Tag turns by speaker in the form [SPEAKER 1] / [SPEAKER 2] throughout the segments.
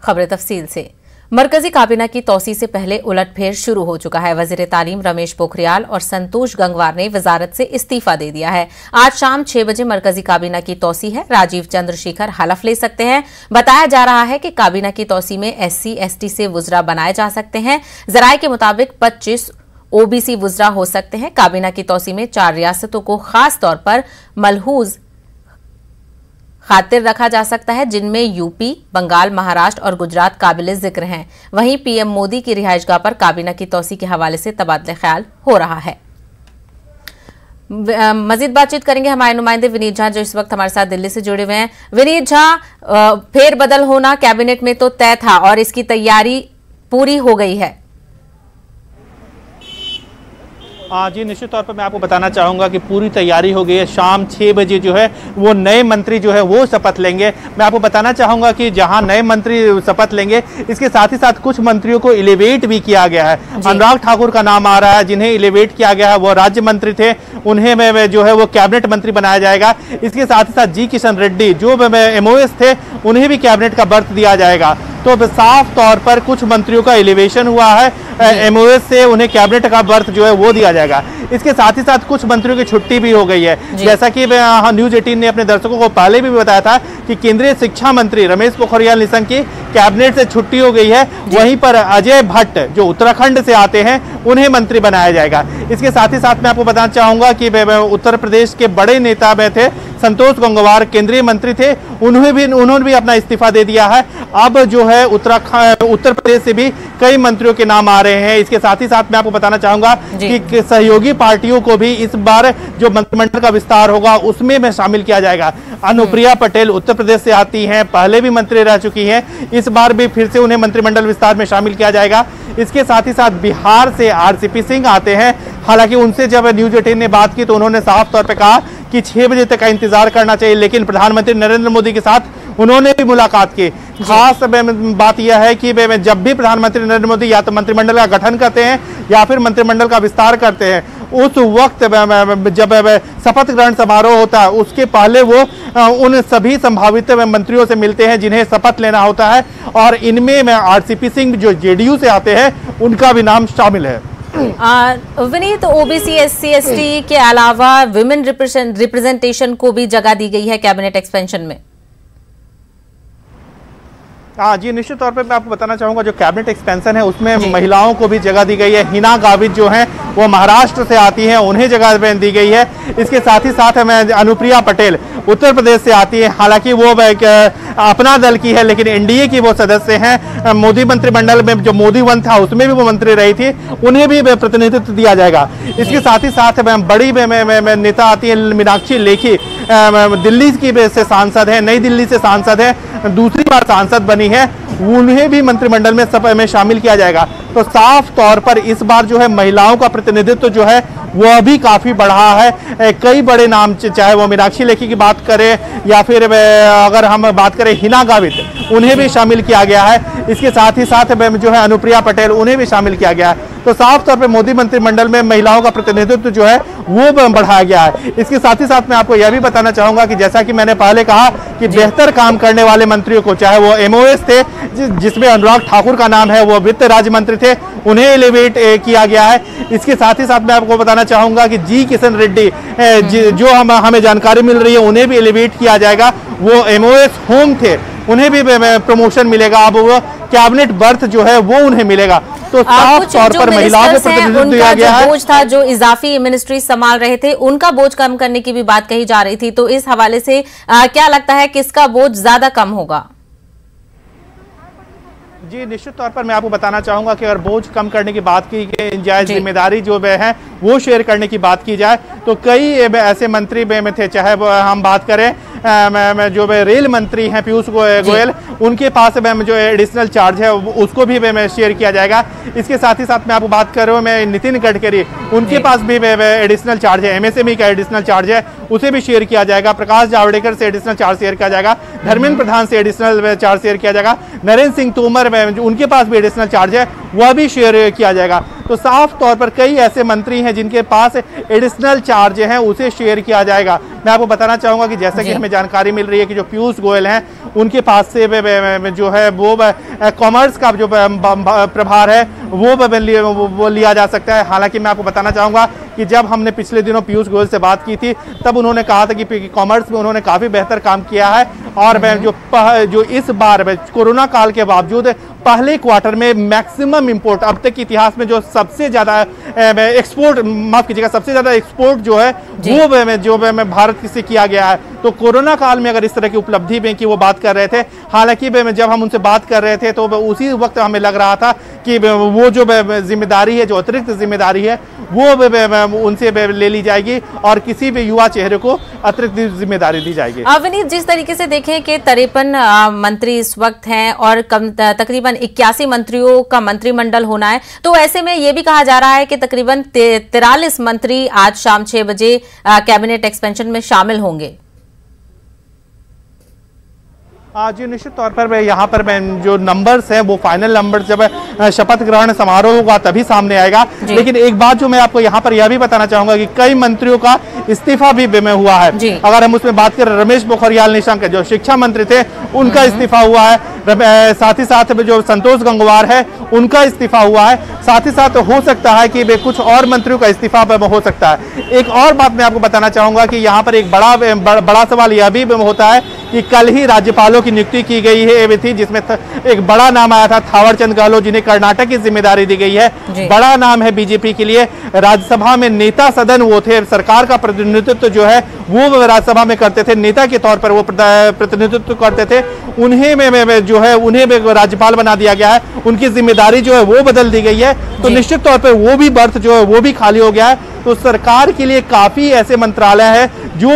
[SPEAKER 1] खबरें तफसील से। मरकजी काबीना की तौसी से पहले उलटफेर शुरू हो चुका है। वजीर तालीम रमेश पोखरियाल और संतोष गंगवार ने वजारत से इस्तीफा दे दिया है। आज शाम 6 बजे मरकजी काबीना की तौसी है। राजीव चंद्रशेखर हलफ ले सकते हैं। बताया जा रहा है कि काबीना की तौसी में SC ST से वुजरा बनाए जा सकते हैं। जराये के मुताबिक 25 OBC वुजरा हो सकते हैं। काबीना की तौसी में 4 रियासतों को खास तौर पर मलहूज खातिर रखा जा सकता है, जिनमें यूपी, बंगाल, महाराष्ट्र और गुजरात काबिल जिक्र हैं। वहीं PM मोदी की रिहाइशगाह पर काबीना की तौसी के हवाले से तबादले ख्याल हो रहा है। मजीद बातचीत करेंगे हमारे नुमाइंदे विनीत झा, जो इस वक्त हमारे साथ दिल्ली से जुड़े हुए हैं। विनीत झा, फेरबदल होना कैबिनेट में तो तय था और इसकी तैयारी पूरी हो गई है।
[SPEAKER 2] जी, निश्चित तौर पर मैं आपको बताना चाहूँगा कि पूरी तैयारी हो गई है। शाम 6 बजे जो है वो नए मंत्री जो है वो शपथ लेंगे। मैं आपको बताना चाहूँगा कि जहां नए मंत्री शपथ लेंगे, इसके साथ ही साथ कुछ मंत्रियों को एलिवेट भी किया गया है। अनुराग ठाकुर का नाम आ रहा है, जिन्हें एलिवेट किया गया है। वो राज्य मंत्री थे, उन्हें जो है वो कैबिनेट मंत्री बनाया जाएगा। इसके साथ ही साथ जी किशन रेड्डी जो MOS थे, उन्हें भी कैबिनेट का बर्थ दिया जाएगा। तो साफ तौर पर कुछ मंत्रियों का एलिवेशन हुआ है, MOS से उन्हें कैबिनेट का बर्थ जो है वो दिया जाएगा। इसके साथ ही साथ कुछ मंत्रियों की छुट्टी भी हो गई है। जैसा कि न्यूज़ 18 ने अपने दर्शकों को पहले भी बताया था कि केंद्रीय शिक्षा मंत्री रमेश पोखरियाल निशंक की कैबिनेट से छुट्टी हो गई है। वहीं पर अजय भट्ट जो उत्तराखंड से आते हैं, उन्हें मंत्री बनाया जाएगा। इसके साथ ही साथ मैं आपको बताना चाहूंगा कि उत्तर प्रदेश के बड़े नेता में थे संतोष गंगवार, केंद्रीय मंत्री थे, उन्होंने भी अपना इस्तीफा दे दिया है। अब जो है उत्तर प्रदेश से भी कई मंत्रियों के नाम आ रहे हैं। इसके साथ ही साथ मैं आपको बताना चाहूंगा कि सहयोगी पार्टियों को भी इस बार जो मंत्रिमंडल का विस्तार होगा उसमें में शामिल किया जाएगा। अनुप्रिया पटेल उत्तर प्रदेश से आती हैं, पहले भी मंत्री रह चुकी हैं, इस बार भी फिर से उन्हें मंत्रिमंडल विस्तार में शामिल किया जाएगा। इसके साथ ही साथ बिहार से RCP सिंह आते हैं। हालांकि उनसे जब न्यूज़ 18 ने बात की तो उन्होंने साफ तौर पर कहा कि 6 बजे तक का इंतजार करना चाहिए, लेकिन प्रधानमंत्री नरेंद्र मोदी के साथ उन्होंने भी मुलाकात की। खास बात यह है कि जब भी प्रधानमंत्री नरेंद्र मोदी या तो मंत्रिमंडल का गठन करते हैं या फिर मंत्रिमंडल का विस्तार करते हैं, उस वक्त जब शपथ ग्रहण समारोह होता है उसके पहले वो उन सभी संभावित मंत्रियों से मिलते हैं जिन्हें शपथ लेना होता है, और इनमें RCP सिंह जो JDU से आते हैं उनका भी नाम शामिल है।
[SPEAKER 1] विनीत, OBC SC ST के अलावा विमेन रिप्रेजेंटेशन को भी जगह दी गई है कैबिनेट एक्सपेंशन में।
[SPEAKER 2] जी, निश्चित तौर पर मैं आपको बताना चाहूंगा जो कैबिनेट एक्सपेंशन है उसमें महिलाओं को भी जगह दी गई है। हिना गावित जो हैं वो महाराष्ट्र से आती हैं, उन्हें जगह दी गई है। इसके साथ ही साथ हमें अनुप्रिया पटेल उत्तर प्रदेश से आती है। हालांकि वो अपना दल की है, लेकिन NDA की वो सदस्य हैं। मोदी मंत्रिमंडल में जो मोदी 1 था उसमें भी वो मंत्री रही थी, उन्हें भी प्रतिनिधित्व दिया जाएगा। इसके साथ ही साथ बड़ी नेता आती है मीनाक्षी लेखी, दिल्ली की से सांसद है, नई दिल्ली से सांसद है, दूसरी बार सांसद बनी है, उन्हें भी मंत्रिमंडल में शामिल किया जाएगा। तो साफ तौर पर इस बार जो है महिलाओं का प्रतिनिधित्व जो है वो भी काफी बढ़ा है। कई बड़े नाम, चाहे वो मीनाक्षी लेखी की बात करें या फिर अगर हम बात करें हिना गावित, उन्हें भी शामिल किया गया है। इसके साथ ही साथ जो है अनुप्रिया पटेल, उन्हें भी शामिल किया गया है। तो साफ तौर पे मोदी मंत्रिमंडल में महिलाओं का प्रतिनिधित्व जो है वो बढ़ाया गया है। इसके साथ ही साथ मैं आपको यह भी बताना चाहूंगा कि जैसा कि मैंने पहले कहा कि बेहतर काम करने वाले मंत्रियों को, चाहे वो MOS थे जिसमें अनुराग ठाकुर का नाम है, वो वित्त राज्य मंत्री थे, उन्हें एलिवेट किया गया है। इसके साथ ही साथ मैं आपको बताना चाहूंगा कि जी किशन रेड्डी जो हमें जानकारी मिल रही है उन्हें भी एलिवेट किया जाएगा। वो MOS होम थे, उन्हें भी प्रमोशन मिलेगा। अब वो कैबिनेट बर्थ जो है वो उन्हें मिलेगा। तो साफ तौर पर महिलाओं को प्रतिनिधित्व दिया गया है।
[SPEAKER 1] बोझ था जो इजाफी मिनिस्ट्री संभाल रहे थे, उनका बोझ कम करने की भी बात कही जा रही थी। तो इस हवाले से क्या लगता है किसका बोझ ज्यादा कम होगा?
[SPEAKER 2] जी, निश्चित तौर पर मैं आपको बताना चाहूंगा कि अगर बोझ कम करने की बात की जाए, जिम्मेदारी जो है वो शेयर करने की बात की जाए, तो कई ऐसे मंत्री में थे, चाहे हम बात करें जो रेल मंत्री हैं पीयूष गोयल, उनके पास जो एडिशनल चार्ज है उसको भी शेयर किया जाएगा। इसके साथ ही साथ मैं आपको बात कर रहा हूँ मैं नितिन गडकरी, उनके पास भी एडिशनल चार्ज है, MSME का एडिशनल चार्ज है, उसे भी शेयर किया जाएगा। प्रकाश जावड़ेकर से एडिशनल चार्ज शेयर किया जाएगा, धर्मेंद्र प्रधान से एडिशनल चार्ज शेयर किया जाएगा, नरेंद्र सिंह तोमर उनके पास भी एडिशनल चार्ज है, वह भी शेयर किया जाएगा। तो साफ तौर पर कई ऐसे मंत्री हैं जिनके पास एडिशनल चार्ज है, उसे शेयर किया जाएगा। मैं आपको बताना चाहूंगा कि जैसा कि हमें जानकारी मिल रही है कि जो पीयूष गोयल हैं उनके पास से जो है वो कॉमर्स का जो प्रभार है वो लिया जा सकता है। हालांकि मैं आपको बताना चाहूँगा कि जब हमने पिछले दिनों पीयूष गोयल से बात की थी तब उन्होंने कहा था कि कॉमर्स में उन्होंने काफ़ी बेहतर काम किया है और जो इस बार कोरोना काल के बावजूद पहले क्वार्टर में मैक्सिमम इंपोर्ट अब तक के इतिहास में जो सबसे ज़्यादा एक्सपोर्ट, माफ कीजिएगा, सबसे ज़्यादा एक्सपोर्ट जो है वो जो भारत से किया गया है। तो कोरोना काल में अगर इस तरह की उपलब्धि में की वो बात कर रहे थे, हालांकि जब हम उनसे बात कर रहे थे तो उसी वक्त हमें लग रहा था कि वो जो जिम्मेदारी है, जो अतिरिक्त जिम्मेदारी है वो उनसे ले ली जाएगी और किसी भी युवा चेहरे को अतिरिक्त जिम्मेदारी दी जाएगी।
[SPEAKER 1] विनीत, जिस तरीके से देखें कि 53 मंत्री इस वक्त हैं और तकरीबन 81 मंत्रियों का मंत्रिमंडल होना है, तो ऐसे में ये भी कहा जा रहा है कि तकरीबन 43 मंत्री आज शाम 6 बजे कैबिनेट एक्सपेंशन में शामिल होंगे।
[SPEAKER 2] जी निश्चित तौर पर यहाँ पर जो नंबर्स हैं वो फाइनल नंबर्स जब शपथ ग्रहण समारोह होगा तभी सामने आएगा। लेकिन एक बात जो मैं आपको यहाँ पर यह भी बताना चाहूंगा कि कई मंत्रियों का इस्तीफा भी हुआ है। अगर हम उसमें बात करें, रमेश पोखरियाल निशंक जो शिक्षा मंत्री थे उनका इस्तीफा हुआ है, साथ ही साथ जो संतोष गंगवार है उनका इस्तीफा हुआ है, साथ ही साथ हो सकता है कि कुछ और मंत्रियों का इस्तीफा हो सकता है। एक और बात मैं आपको बताना चाहूंगा कि यहाँ पर एक बड़ा सवाल यह भी होता है कि कल ही राज्यपालों की नियुक्ति की गई है थी, जिसमें एक बड़ा नाम आया था थावर चंद गहलोत, जिन्हें कर्नाटक की जिम्मेदारी दी गई है। बड़ा नाम है बीजेपी के लिए। राज्यसभा में नेता सदन वो थे, सरकार का प्रतिनिधित्व जो है वो राज्यसभा में करते थे, नेता के तौर पर वो प्रतिनिधित्व करते थे। उन्हें जो है उन्हें राज्यपाल बना दिया गया है, उनकी जिम्मेदारी जो है वो बदल दी गई है। तो निश्चित तौर पर वो भी बर्थ जो है वो भी खाली हो गया है। तो सरकार के लिए काफी ऐसे मंत्रालय हैं जो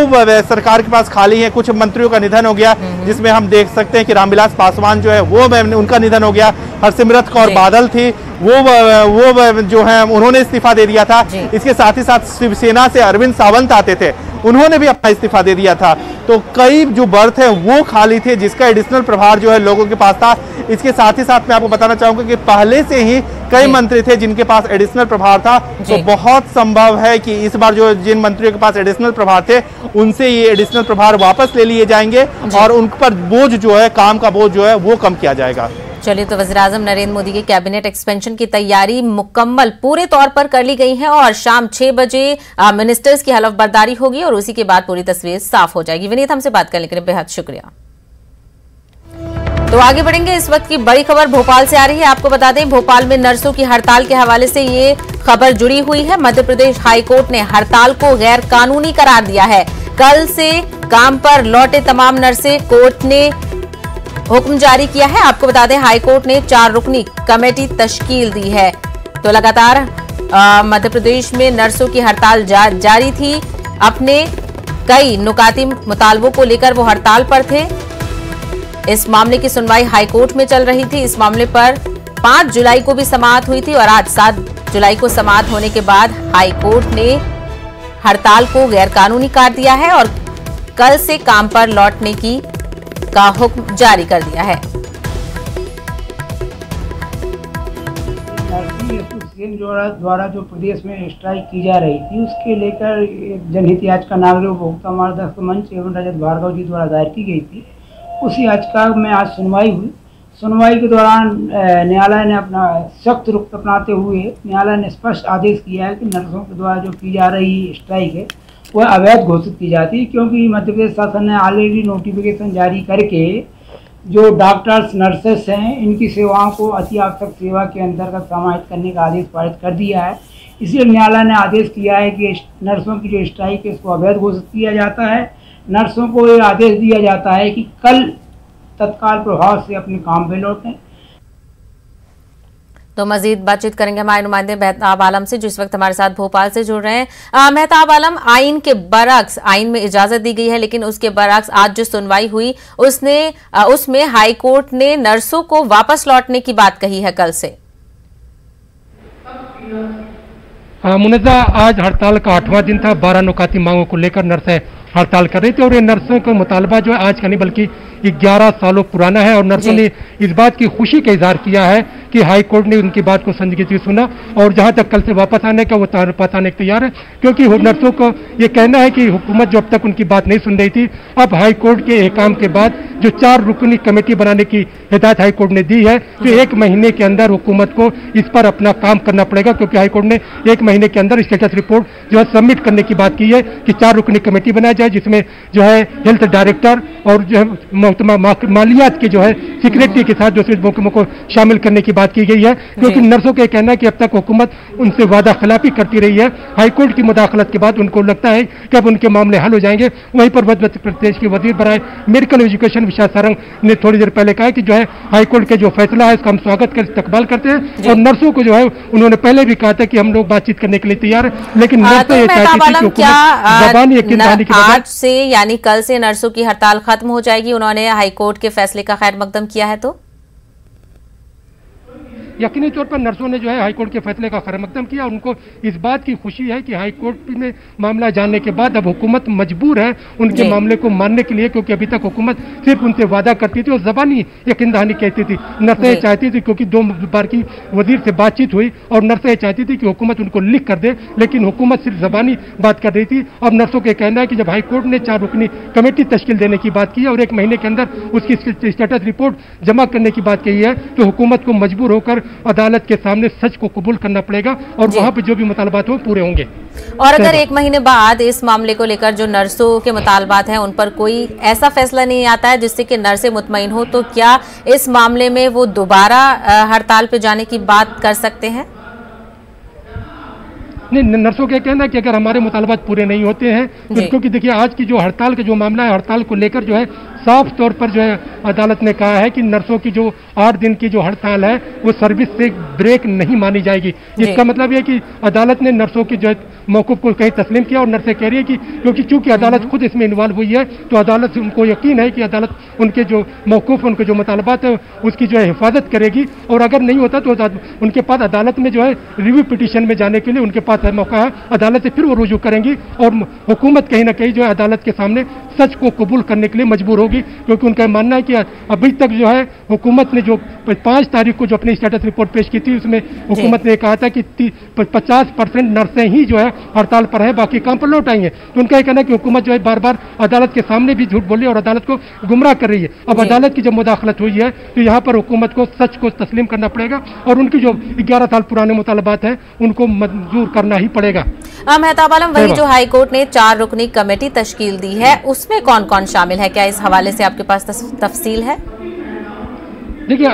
[SPEAKER 2] सरकार के पास खाली है। कुछ मंत्रियों का निधन हो गया, जिसमें हम देख सकते हैं कि रामविलास पासवान जो है वो उनका निधन हो गया। हरसिमरत कौर बादल थी, वो जो है उन्होंने इस्तीफा दे दिया था। इसके साथ ही साथ शिवसेना से अरविंद सावंत आते थे, उन्होंने भी अपना इस्तीफा दे दिया था। तो कई जो बर्थ है वो खाली थे, जिसका एडिशनल प्रभार जो है लोगों के पास था। इसके साथ ही साथ मैं आपको बताना चाहूंगा कि पहले से ही कई मंत्री थे जिनके पास एडिशनल प्रभार था। तो बहुत संभव है कि इस बार जो जिन मंत्रियों के पास एडिशनल प्रभार थे उनसे ये एडिशनल प्रभार वापस ले लिए जाएंगे और उन पर बोझ जो है, काम का बोझ जो है वो कम किया जाएगा।
[SPEAKER 1] चलिए, तो वज़ीर-ए-आज़म नरेंद्र मोदी के कैबिनेट एक्सपेंशन की तैयारी मुकम्मल पूरे तौर पर कर ली गई है और शाम 6 बजे मिनिस्टर्स की हलफ बर्दारी होगी और उसी के बाद पूरी तस्वीर साफ हो जाएगी। विनीत, हमसे बात करने के लिए बेहद शुक्रिया। तो आगे बढ़ेंगे। इस वक्त की बड़ी खबर भोपाल से आ रही है। आपको बता दें, भोपाल में नर्सों की हड़ताल के हवाले से ये खबर जुड़ी हुई है। मध्य प्रदेश हाईकोर्ट ने हड़ताल को गैर कानूनी करार दिया है। कल से काम पर लौटे तमाम नर्सें, कोर्ट ने हुक्म जारी किया है। आपको बता दें, हाईकोर्ट ने 4 रुकनी कमेटी तश्कील दी है। तो लगातार मध्य प्रदेश में नर्सों की हड़ताल जारी थी। अपने कई नुकाती मुतालबों को लेकर वो हड़ताल पर थे। इस मामले की सुनवाई हाईकोर्ट में चल रही थी। इस मामले पर 5 जुलाई को भी समाअत हुई थी और आज 7 जुलाई को समाअत होने के बाद हाईकोर्ट ने हड़ताल को गैरकानूनी करार दिया है और कल से काम पर लौटने का हुक्म जारी कर दिया है।
[SPEAKER 3] नर्सिंग एसोसिएशन द्वारा जो प्रदेश में स्ट्राइक की जा रही थी, उसके लेकर जनहित याचिका नागरिक उपभोक्ता मार्गदर्शक मंच एवं रजत भार्गव जी द्वारा दायर की गई थी। उसी याचिका में आज सुनवाई हुई। सुनवाई के दौरान न्यायालय ने अपना सख्त रुख अपनाते हुए न्यायालय ने स्पष्ट आदेश किया है कि नर्सों के द्वारा जो की जा रही स्ट्राइक है वह अवैध घोषित की जाती है, क्योंकि मध्य प्रदेश शासन ने ऑलरेडी नोटिफिकेशन जारी करके जो डॉक्टर्स, नर्सेस हैं, इनकी सेवाओं को अति आवश्यक सेवा के अंतर्गत समाहित करने का आदेश पारित कर दिया है। इसलिए न्यायालय ने आदेश किया है कि नर्सों की जो स्ट्राइक है इसको अवैध घोषित किया जाता है। नर्सों को ये आदेश दिया जाता है कि कल तत्काल प्रभाव से अपने काम पे लौटें।
[SPEAKER 1] तो मजीद बातचीत करेंगे हमारे नुमाइंदे मेहताब आलम से, जो इस वक्त हमारे साथ भोपाल से जुड़ रहे हैं। मेहताब आलम, आइन के बरअक्स, आइन में इजाजत दी गई है लेकिन उसके बरअक्स आज जो सुनवाई हुई उसमें हाईकोर्ट ने नर्सों को वापस लौटने की बात कही है कल से।
[SPEAKER 4] मुनज़्ज़ा, आज हड़ताल का 8वां दिन था। 12 नुकाती मांगों को लेकर नर्सें हड़ताल कर रही थी और ये नर्सों का मुतालबा जो है आज का नहीं बल्कि 11 सालों पुराना है और नर्सों ने इस बात की खुशी का इजहार किया है कि हाई कोर्ट ने उनकी बात को संजीदगी से सुना और जहां तक कल से वापस आने का वो वापस आने के तैयार है, क्योंकि नर्सों को ये कहना है कि हुकूमत जो अब तक उनकी बात नहीं सुन रही थी, अब हाई कोर्ट के एहकाम के बाद जो 4 रुकनी कमेटी बनाने की हिदायत हाई कोर्ट ने दी है, तो 1 महीने के अंदर हुकूमत को इस पर अपना काम करना पड़ेगा, क्योंकि हाई कोर्ट ने 1 महीने के अंदर स्टेटस रिपोर्ट जो है सबमिट करने की बात की है कि 4 रुकनी कमेटी बनाई जाए, जिसमें जो है हेल्थ डायरेक्टर और जो है मालियात के जो है सेक्रेटरी के साथ दूसरे महकमों को शामिल करने की बात की गई है, क्योंकि नर्सों का कहना है कि अब तक हुकूमत उनसे वादा खिलाफी करती रही है। हाईकोर्ट की मुदाखलत के बाद उनको लगता है कि अब उनके मामले हल हो जाएंगे। वहीं पर मध्य प्रदेश के वजीर बराए मेडिकल एजुकेशन विशाल सारंग ने थोड़ी देर पहले कहा कि जो है हाईकोर्ट का जो फैसला है इसका हम स्वागत कर इस्तकबाल करते हैं, और नर्सों को जो है उन्होंने पहले भी कहा था कि हम लोग बातचीत करने के लिए तैयार है, लेकिन नर्सें ये चाहती थी कि हुकूमत ज़बानी यकीनदानी के बजाय
[SPEAKER 1] आज से यानी कल से नर्सों की हड़ताल खत्म हो जाएगी। उन्होंने हाईकोर्ट के फैसले का खैर मकदम किया है, तो
[SPEAKER 4] यकीनी तौर पर नर्सों ने जो है हाईकोर्ट के फैसले का खैर मकदम किया। उनको इस बात की खुशी है कि हाईकोर्ट में मामला जानने के बाद अब हुकूमत मजबूर है उनके मामले को मानने के लिए, क्योंकि अभी तक हुकूमत सिर्फ उनसे वादा करती थी और ज़बानी यकीन दहानी कहती थी। नर्सें चाहती थी, क्योंकि 2 बार की वजीर से बातचीत हुई और नर्सें चाहती थी कि हुकूमत उनको लिख कर दे, लेकिन हुकूमत सिर्फ ज़बानी बात कर रही थी। अब नर्सों का कहना है कि जब हाईकोर्ट ने 4 रुकनी कमेटी तश्कील देने की बात की है और 1 महीने के अंदर उसकी स्टेटस रिपोर्ट जमा करने की बात कही है, तो हुकूमत को मजबूर होकर अदालत के सामने सच को कबूल करना पड़ेगा और वहां पे जो भी मुतालबात हो पूरे होंगे।
[SPEAKER 1] और अगर 1 महीने बाद इस मामले को लेकर जो नर्सों के मुतालबात हैं उन पर कोई ऐसा फैसला नहीं आता है जिससे कि नर्सें मुतमईन हो, तो क्या इस मामले में वो दोबारा हड़ताल पे जाने की बात कर सकते हैं?
[SPEAKER 4] नहीं, नर्सों का कहना है कि अगर हमारे मुतालबात पूरे नहीं होते हैं, क्योंकि देखिए आज की जो हड़ताल का जो मामला है, हड़ताल को लेकर जो है साफ तौर पर जो है अदालत ने कहा है कि नर्सों की जो 8 दिन की जो हड़ताल है वो सर्विस से ब्रेक नहीं मानी जाएगी। इसका मतलब यह है कि अदालत ने नर्सों की जो है मौकूफ को कहीं तस्लीम किया और नर्सें कह रही है कि क्योंकि चूंकि अदालत खुद इसमें इन्वॉल्व हुई है, तो अदालत उनको यकीन है कि अदालत उनके जो मौकूफ उनके जो मुतालबात है उसकी जो है हिफाजत करेगी, और अगर नहीं होता तो उनके पास अदालत में जो है रिव्यू पिटीशन में जाने के लिए उनके पास मौका है, अदालत से फिर वो रुजू करेंगी और हुकूमत कहीं ना कहीं जो है अदालत के सामने सच को कबूल करने के लिए मजबूर होगी, क्योंकि उनका मानना है कि अभी तक जो है हुकूमत ने जो 5 तारीख को जो अपनी स्टेटस रिपोर्ट पेश की थी उसमें हुकूमत ने कहा था कि 50% नर्सें ही जो है हड़ताल पर है, बाकी काम पर लौट आई हैं। तो उनका यह कहना है कि हुकूमत जो है बार बार अदालत के सामने भी झूठ बोली और अदालत को गुमराह कर रही है। अब अदालत की जब मुदाखलत हुई है तो यहाँ पर हुकूमत को सच को तस्लीम करना पड़ेगा और उनकी जो 11 साल पुराने मुतालबात हैं उनको मंजूर करना ही पड़ेगा।
[SPEAKER 1] मेहताब आलम, वही जो हाईकोर्ट ने 4 रुकनी कमेटी तश्कील दी है उसमें कौन कौन शामिल है, क्या इस हवाले से आपके पास तफसील है?
[SPEAKER 4] देखिए,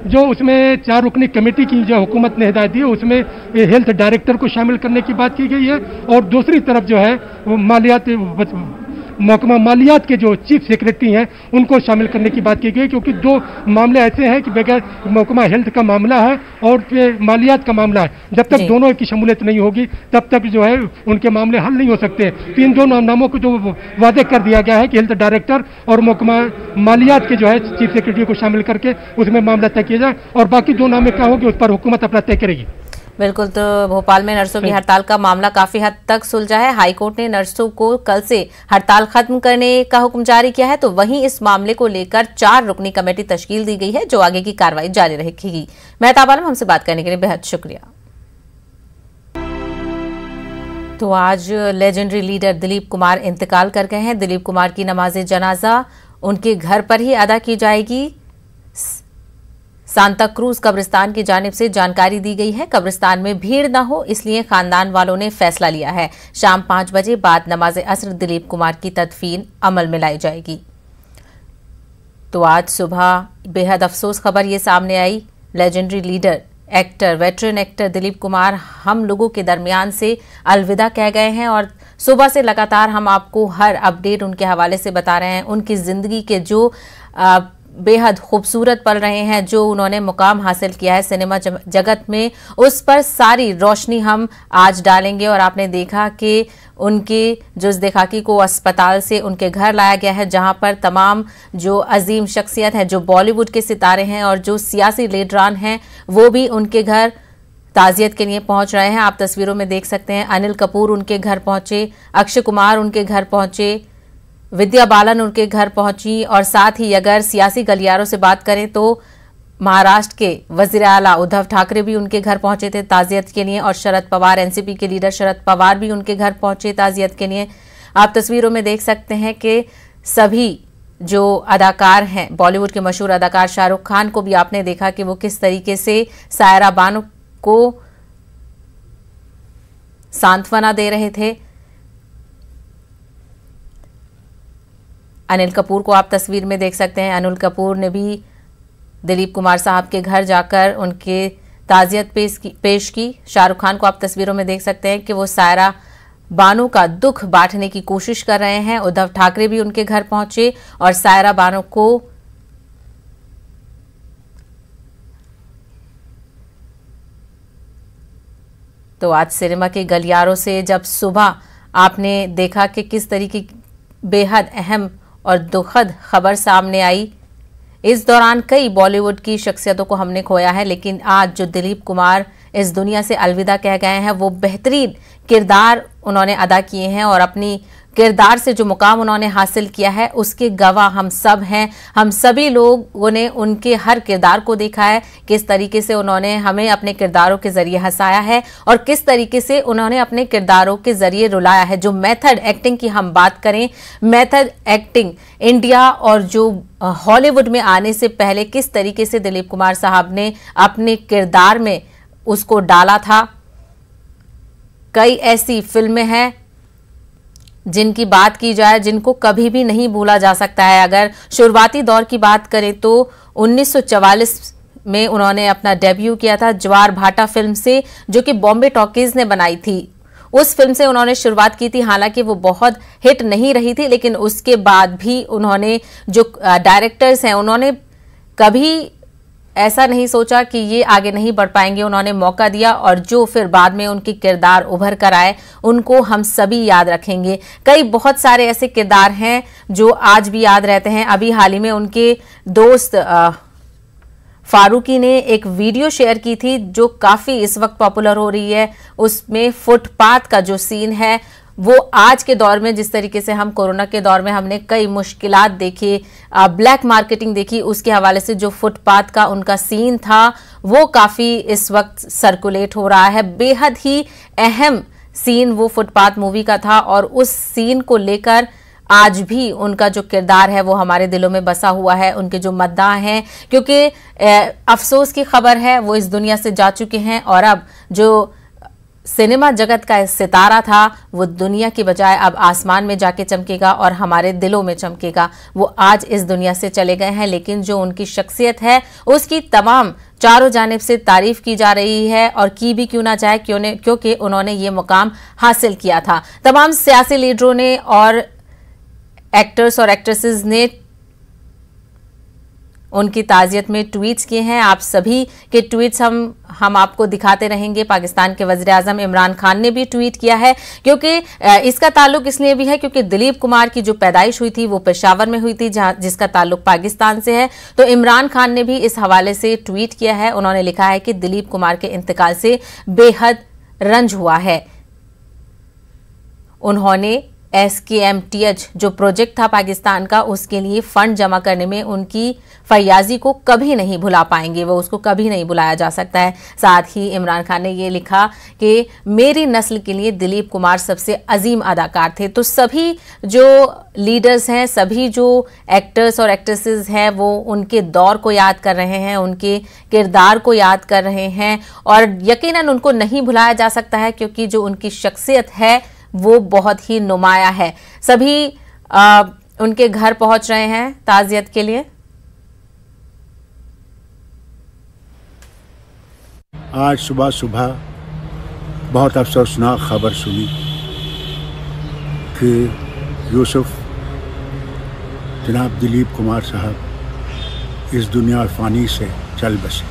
[SPEAKER 4] जो उसमें 4 रुकनी कमेटी की जो हुकूमत ने हिदायत दी है उसमें हेल्थ डायरेक्टर को शामिल करने की बात की गई है, और दूसरी तरफ जो है वो महकमा मालियात के जो चीफ सेक्रेटरी हैं उनको शामिल करने की बात की गई, क्योंकि 2 मामले ऐसे हैं कि बगैर महकमा हेल्थ का मामला है और मालियात का मामला है, जब तक दोनों की शमूलियत नहीं होगी तब तक जो है उनके मामले हल नहीं हो सकते। तो इन 2 नामों को जो वादे कर दिया गया है कि हेल्थ डायरेक्टर और महकमा मालियात के जो है चीफ सेक्रेटरी को शामिल करके उसमें मामला तय किया जाए, और बाकी 2 नामें क्या होगी उस पर हुकूमत अपना तय करेगी।
[SPEAKER 1] बिल्कुल, तो भोपाल में नर्सों की हड़ताल का मामला काफी हद तक सुलझा है। हाईकोर्ट ने नर्सों को कल से हड़ताल खत्म करने का हुक्म जारी किया है, तो वहीं इस मामले को लेकर 4 रुकनी कमेटी तश्कील दी गई है जो आगे की कार्रवाई जारी रखेगी। मेहताब आलम, हमसे बात करने के लिए बेहद शुक्रिया। तो आज लेजेंडरी लीडर दिलीप कुमार इंतकाल कर गए हैं। दिलीप कुमार की नमाज जनाजा उनके घर पर ही अदा की जाएगी। सांता क्रूज कब्रिस्तान की जानिब से जानकारी दी गई है। कब्रिस्तान में भीड़ न हो इसलिए खानदान वालों ने फैसला लिया है। शाम 5 बजे बाद नमाज असर दिलीप कुमार की तदफीन अमल में लाई जाएगी। तो आज सुबह बेहद अफसोस खबर ये सामने आई। Legendary leader, actor, veteran actor Dilip Kumar हम लोगों के दरमियान से अलविदा कह गए हैं, और सुबह से लगातार हम आपको हर अपडेट उनके हवाले से बता रहे हैं। उनकी जिंदगी के जो बेहद खूबसूरत पल रहे हैं, जो उन्होंने मुकाम हासिल किया है सिनेमा जगत में, उस पर सारी रोशनी हम आज डालेंगे। और आपने देखा कि उनके जो इज़्दिखाकी को अस्पताल से उनके घर लाया गया है, जहां पर तमाम जो अजीम शख्सियत हैं, जो बॉलीवुड के सितारे हैं और जो सियासी लीडरान हैं, वो भी उनके घर ताज़ियत के लिए पहुंच रहे हैं। आप तस्वीरों में देख सकते हैं, अनिल कपूर उनके घर पहुंचे, अक्षय कुमार उनके घर पहुंचे, विद्या बालन उनके घर पहुंची। और साथ ही अगर सियासी गलियारों से बात करें तो महाराष्ट्र के वजीर आला उद्धव ठाकरे भी उनके घर पहुंचे थे ताजियत के लिए, और शरद पवार, एनसीपी के लीडर शरद पवार भी उनके घर पहुंचे ताजियत के लिए। आप तस्वीरों में देख सकते हैं कि सभी जो अदाकार हैं, बॉलीवुड के मशहूर अदाकार शाहरुख खान को भी आपने देखा कि वो किस तरीके से सायरा बानो को सांत्वना दे रहे थे। अनिल कपूर को आप तस्वीर में देख सकते हैं। अनिल कपूर ने भी दिलीप कुमार साहब के घर जाकर उनके ताजियत पेश की। शाहरुख खान को आप तस्वीरों में देख सकते हैं कि वो सायरा बानो का दुख बांटने की कोशिश कर रहे हैं। उद्धव ठाकरे भी उनके घर पहुंचे और सायरा बानो को तो आज सिनेमा के गलियारों से जब सुबह आपने देखा कि किस तरीके की बेहद अहम और दुखद खबर सामने आई। इस दौरान कई बॉलीवुड की शख्सियतों को हमने खोया है, लेकिन आज जो दिलीप कुमार इस दुनिया से अलविदा कह गए हैं, वो बेहतरीन किरदार उन्होंने अदा किए हैं और अपनी किरदार से जो मुकाम उन्होंने हासिल किया है उसके गवाह हम सब हैं। हम सभी लोगों ने उनके हर किरदार को देखा है, किस तरीके से उन्होंने हमें अपने किरदारों के जरिए हंसाया है और किस तरीके से उन्होंने अपने किरदारों के जरिए रुलाया है। जो मेथड एक्टिंग की हम बात करें, मेथड एक्टिंग इंडिया और जो हॉलीवुड में आने से पहले किस तरीके से दिलीप कुमार साहब ने अपने किरदार में उसको डाला था। कई ऐसी फिल्में हैं जिनकी बात की जाए जिनको कभी भी नहीं भूला जा सकता है। अगर शुरुआती दौर की बात करें तो 1944 में उन्होंने अपना डेब्यू किया था ज्वार भाटा फिल्म से, जो कि बॉम्बे टॉकीज ने बनाई थी। उस फिल्म से उन्होंने शुरुआत की थी, हालांकि वो बहुत हिट नहीं रही थी, लेकिन उसके बाद भी उन्होंने जो डायरेक्टर्स हैं उन्होंने कभी ऐसा नहीं सोचा कि ये आगे नहीं बढ़ पाएंगे। उन्होंने मौका दिया और जो फिर बाद में उनके किरदार उभर कर आए उनको हम सभी याद रखेंगे। कई बहुत सारे ऐसे किरदार हैं जो आज भी याद रहते हैं। अभी हाल ही में उनके दोस्त फारूकी ने एक वीडियो शेयर की थी जो काफी इस वक्त पॉपुलर हो रही है। उसमें फुटपाथ का जो सीन है वो आज के दौर में, जिस तरीके से हम कोरोना के दौर में हमने कई मुश्किलात देखी, ब्लैक मार्केटिंग देखी, उसके हवाले से जो फुटपाथ का उनका सीन था वो काफी इस वक्त सर्कुलेट हो रहा है। बेहद ही अहम सीन वो फुटपाथ मूवी का था और उस सीन को लेकर आज भी उनका जो किरदार है वो हमारे दिलों में बसा हुआ है। उनके जो मद्दाह हैं, क्योंकि अफसोस की खबर है वो इस दुनिया से जा चुके हैं और अब जो सिनेमा जगत का सितारा था वो दुनिया की बजाय अब आसमान में जाके चमकेगा और हमारे दिलों में चमकेगा। वो आज इस दुनिया से चले गए हैं, लेकिन जो उनकी शख्सियत है उसकी तमाम चारों जानिब से तारीफ की जा रही है और की भी क्यों ना जाए, क्योंकि उन्होंने ये मुकाम हासिल किया था। तमाम सियासी लीडरों ने और एक्टर्स और एक्ट्रेसेस ने उनकी ताजियत में ट्वीट्स किए हैं। आप सभी के ट्वीट्स हम आपको दिखाते रहेंगे। पाकिस्तान के वज़ीर आज़म इमरान खान ने भी ट्वीट किया है, क्योंकि इसका ताल्लुक इसलिए भी है क्योंकि दिलीप कुमार की जो पैदाइश हुई थी वो पेशावर में हुई थी, जिसका ताल्लुक पाकिस्तान से है। तो इमरान खान ने भी इस हवाले से ट्वीट किया है। उन्होंने लिखा है कि दिलीप कुमार के इंतकाल से बेहद रंज हुआ है। उन्होंने SKMTH जो प्रोजेक्ट था पाकिस्तान का, उसके लिए फंड जमा करने में उनकी फयाजी को कभी नहीं भुला पाएंगे, वो उसको कभी नहीं भुलाया जा सकता है। साथ ही इमरान खान ने ये लिखा कि मेरी नस्ल के लिए दिलीप कुमार सबसे अजीम अदाकार थे। तो सभी जो लीडर्स हैं, सभी जो एक्टर्स और एक्ट्रेसेस हैं, वो उनके दौर को याद कर रहे हैं, उनके किरदार को याद कर रहे हैं और यकीनन उनको नहीं भुलाया जा सकता है, क्योंकि जो उनकी शख्सियत है वो बहुत ही नुमाया है। सभी उनके घर पहुंच रहे हैं ताजियत के लिए।
[SPEAKER 5] आज सुबह सुबह बहुत अफसोसनाक खबर सुनी कि यूसुफ जनाब दिलीप कुमार साहब इस दुनिया फ़ानी से चल बसे।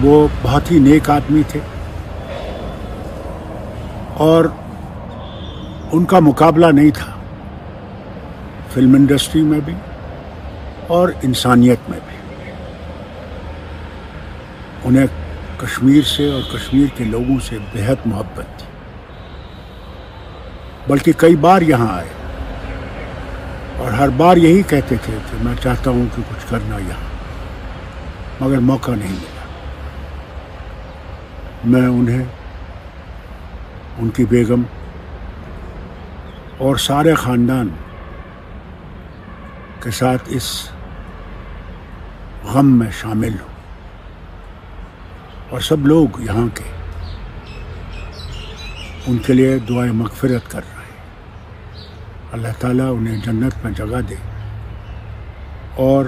[SPEAKER 5] वो बहुत ही नेक आदमी थे और उनका मुकाबला नहीं था फिल्म इंडस्ट्री में भी और इंसानियत में भी। उन्हें कश्मीर से और कश्मीर के लोगों से बेहद मोहब्बत थी। बल्कि कई बार यहाँ आए और हर बार यही कहते थे कि मैं चाहता हूँ कि कुछ करना यहाँ, मगर मौका नहीं मिला। मैं उन्हें, उनकी बेगम और सारे ख़ानदान के साथ इस गम में शामिल हूँ और सब लोग यहाँ के उनके लिए दुआए मग़फ़िरत कर रहे हैं। अल्लाह ताला उन्हें जन्नत में जगह दे और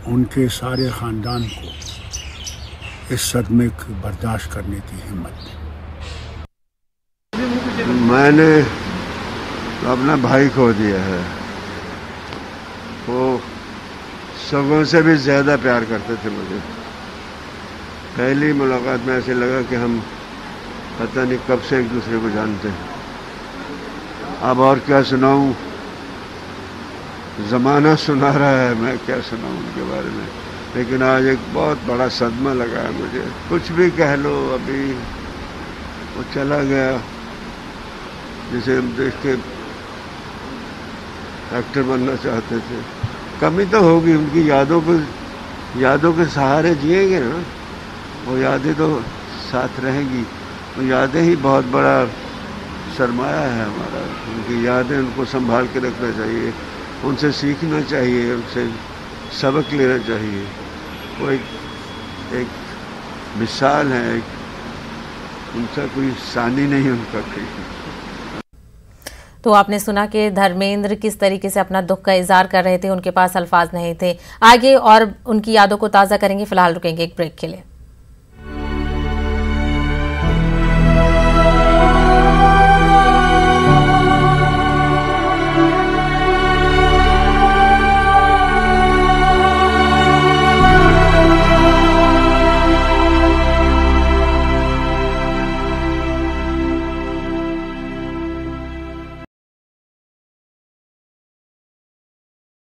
[SPEAKER 5] उनके सारे ख़ानदान को इस सदमे को बर्दाश्त करने की हिम्मत दे।
[SPEAKER 6] मैंने अपना भाई खो दिया है। वो सगों से भी ज़्यादा प्यार करते थे मुझे। पहली मुलाकात में ऐसे लगा कि हम पता नहीं कब से एक दूसरे को जानते हैं। अब और क्या सुनाऊं, ज़माना सुना रहा है, मैं क्या सुनाऊं उनके बारे में। लेकिन आज एक बहुत बड़ा सदमा लगा है मुझे। कुछ भी कह लो, अभी वो चला गया। जिसे हम देख के एक्टर बनना चाहते थे। कमी तो होगी, उनकी यादों के सहारे जिएंगे ना, वो यादें तो साथ रहेंगी। वो यादें ही बहुत बड़ा सरमाया है हमारा। उनकी यादें, उनको संभाल के रखना चाहिए, उनसे सीखना चाहिए, उनसे सबक लेना चाहिए। वो एक मिसाल है, उनका कोई सानी नहीं उनका कोई।
[SPEAKER 1] तो आपने सुना कि धर्मेंद्र किस तरीके से अपना दुख का इजहार कर रहे थे, उनके पास अल्फाज नहीं थे। आगे और उनकी यादों को ताज़ा करेंगे, फिलहाल रुकेंगे एक ब्रेक के लिए।